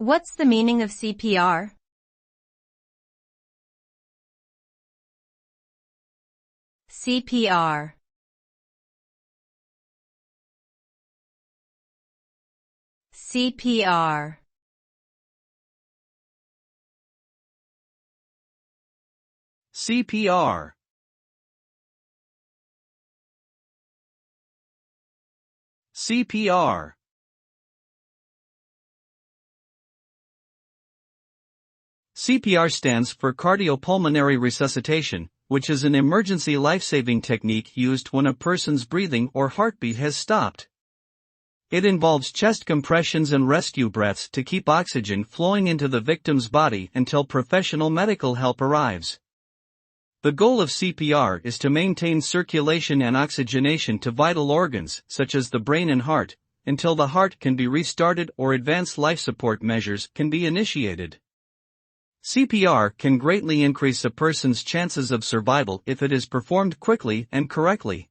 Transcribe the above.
What's the meaning of CPR? CPR. CPR. CPR. CPR. CPR stands for cardiopulmonary resuscitation, which is an emergency life-saving technique used when a person's breathing or heartbeat has stopped. It involves chest compressions and rescue breaths to keep oxygen flowing into the victim's body until professional medical help arrives. The goal of CPR is to maintain circulation and oxygenation to vital organs, such as the brain and heart, until the heart can be restarted or advanced life support measures can be initiated. CPR can greatly increase a person's chances of survival if it is performed quickly and correctly.